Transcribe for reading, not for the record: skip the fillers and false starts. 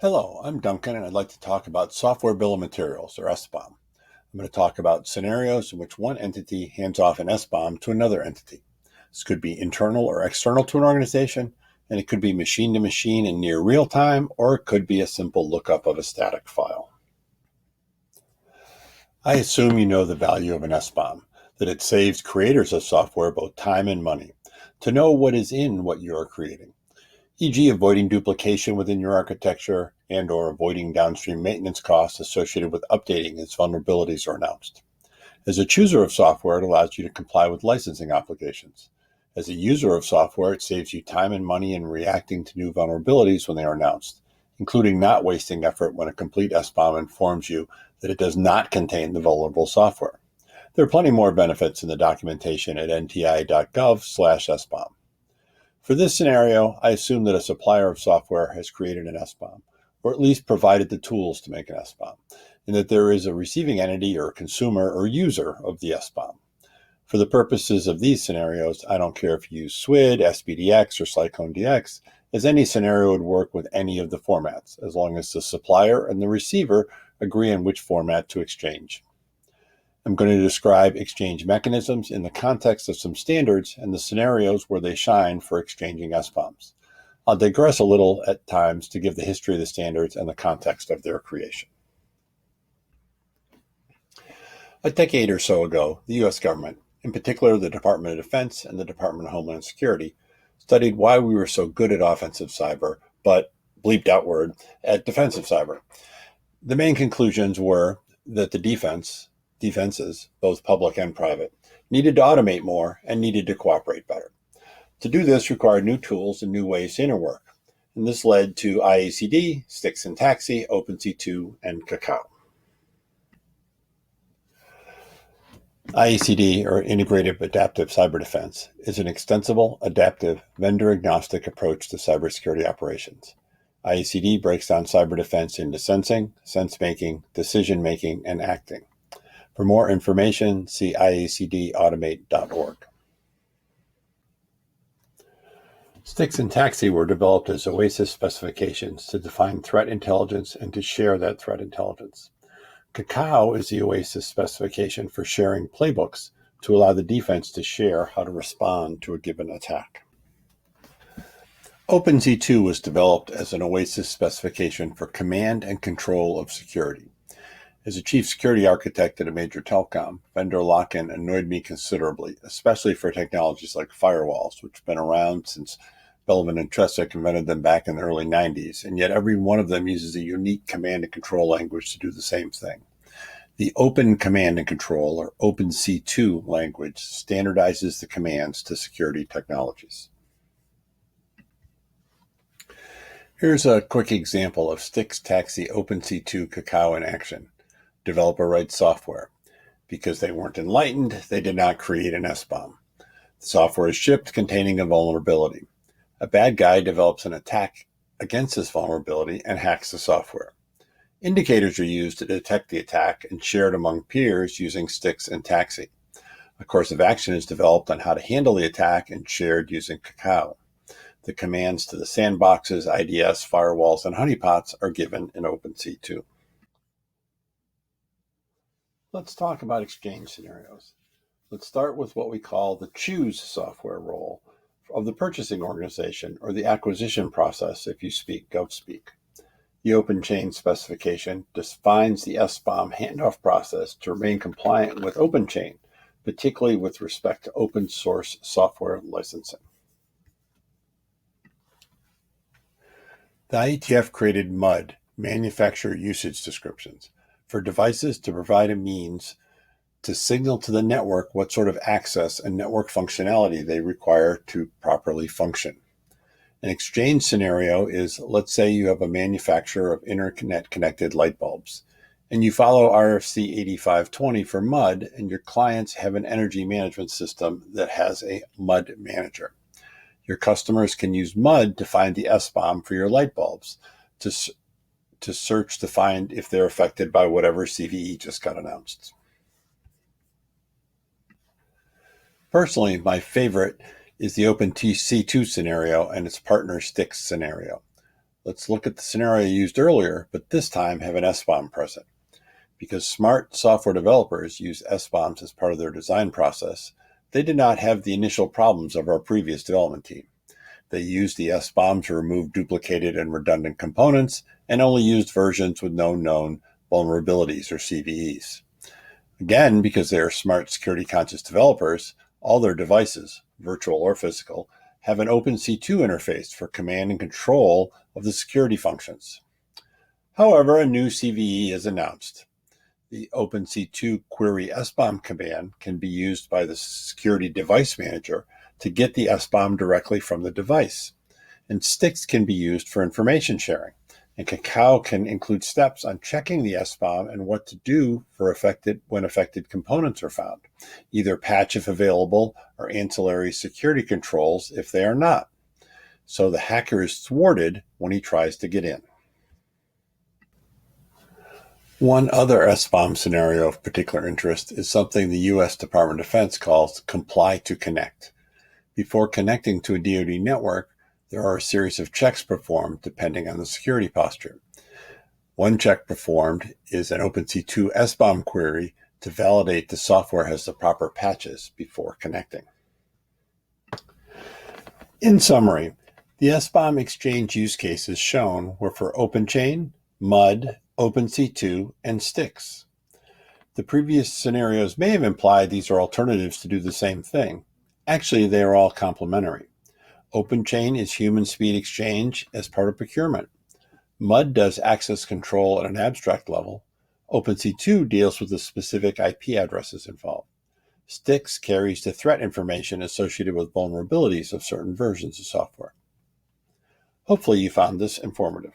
Hello, I'm Duncan, and I'd like to talk about software bill of materials, or SBOM. I'm going to talk about scenarios in which one entity hands off an SBOM to another entity. This could be internal or external to an organization, and it could be machine to machine in near real time, or it could be a simple lookup of a static file. I assume you know the value of an SBOM, that it saves creators of software both time and money to know what is in what you are creating, e.g. avoiding duplication within your architecture and/or avoiding downstream maintenance costs associated with updating as vulnerabilities are announced. As a chooser of software, it allows you to comply with licensing obligations. As a user of software, it saves you time and money in reacting to new vulnerabilities when they are announced, including not wasting effort when a complete SBOM informs you that it does not contain the vulnerable software. There are plenty more benefits in the documentation at nti.gov/SBOM. For this scenario, I assume that a supplier of software has created an SBOM, or at least provided the tools to make an SBOM, and that there is a receiving entity or consumer or user of the SBOM. For the purposes of these scenarios, I don't care if you use SWID, SPDX, or CycloneDX, as any scenario would work with any of the formats, as long as the supplier and the receiver agree on which format to exchange. I'm going to describe exchange mechanisms in the context of some standards and the scenarios where they shine for exchanging SBOMs. I'll digress a little at times to give the history of the standards and the context of their creation. A decade or so ago, the U.S. government, in particular the Department of Defense and the Department of Homeland Security, studied why we were so good at offensive cyber, but bleeped outward at defensive cyber. The main conclusions were that the defenses, both public and private, needed to automate more and needed to cooperate better. To do this required new tools and new ways to interwork, and this led to IACD, STIX and TAXII, OpenC2, and Cacao. IACD, or Integrative Adaptive Cyber Defense, is an extensible, adaptive, vendor-agnostic approach to cybersecurity operations. IACD breaks down cyber defense into sensing, sense-making, decision-making, and acting. For more information, see iacdautomate.org. STIX and TAXII were developed as OASIS specifications to define threat intelligence and to share that threat intelligence. Cacao is the OASIS specification for sharing playbooks to allow the defense to share how to respond to a given attack. OpenC2 was developed as an OASIS specification for command and control of security. As a chief security architect at a major telecom, vendor lock-in annoyed me considerably, especially for technologies like firewalls, which have been around since Bellman and Tresick invented them back in the early 90s, and yet every one of them uses a unique command and control language to do the same thing. The Open Command and Control, or OpenC2 language, standardizes the commands to security technologies. Here's a quick example of STIX, TAXII, OpenC2, Cacao in action. Developer writes software. Because they weren't enlightened, they did not create an SBOM. The software is shipped containing a vulnerability. A bad guy develops an attack against this vulnerability and hacks the software. Indicators are used to detect the attack and shared among peers using STIX and TAXII. A course of action is developed on how to handle the attack and shared using Cacao. The commands to the sandboxes, IDS, firewalls, and honeypots are given in OpenC2. Let's talk about exchange scenarios. Let's start with what we call the choose software role of the purchasing organization, or the acquisition process if you speak GovSpeak. The OpenChain specification defines the SBOM handoff process to remain compliant with OpenChain, particularly with respect to open source software licensing. The IETF created MUD, Manufacturer Usage Descriptions, for devices to provide a means to signal to the network what sort of access and network functionality they require to properly function. An exchange scenario is, let's say you have a manufacturer of internet-connected light bulbs, and you follow RFC 8520 for MUD, and your clients have an energy management system that has a MUD manager. Your customers can use MUD to find the SBOM for your light bulbs, to search to find if they're affected by whatever CVE just got announced. Personally, my favorite is the OpenC2 scenario and its partner STIX scenario. Let's look at the scenario used earlier, but this time have an SBOM present. Because smart software developers use SBOMs as part of their design process, they did not have the initial problems of our previous development team. They used the SBOM to remove duplicated and redundant components and only used versions with no known vulnerabilities or CVEs. Again, because they are smart, security-conscious developers, all their devices, virtual or physical, have an OpenC2 interface for command and control of the security functions. However, a new CVE is announced. The OpenC2 query SBOM command can be used by the security device manager to get the SBOM directly from the device. And sticks can be used for information sharing. And Cacao can include steps on checking the SBOM and what to do when affected components are found, either patch if available or ancillary security controls if they are not. So the hacker is thwarted when he tries to get in. One other SBOM scenario of particular interest is something the U.S. Department of Defense calls comply to connect. Before connecting to a DoD network, there are a series of checks performed depending on the security posture. One check performed is an OpenC2 SBOM query to validate the software has the proper patches before connecting. In summary, the SBOM exchange use cases shown were for OpenChain, MUD, OpenC2, and sticks. The previous scenarios may have implied these are alternatives to do the same thing. Actually, they are all complementary. OpenChain is human speed exchange as part of procurement. MUD does access control at an abstract level. OpenC2 deals with the specific IP addresses involved. Sticks carries the threat information associated with vulnerabilities of certain versions of software. Hopefully you found this informative.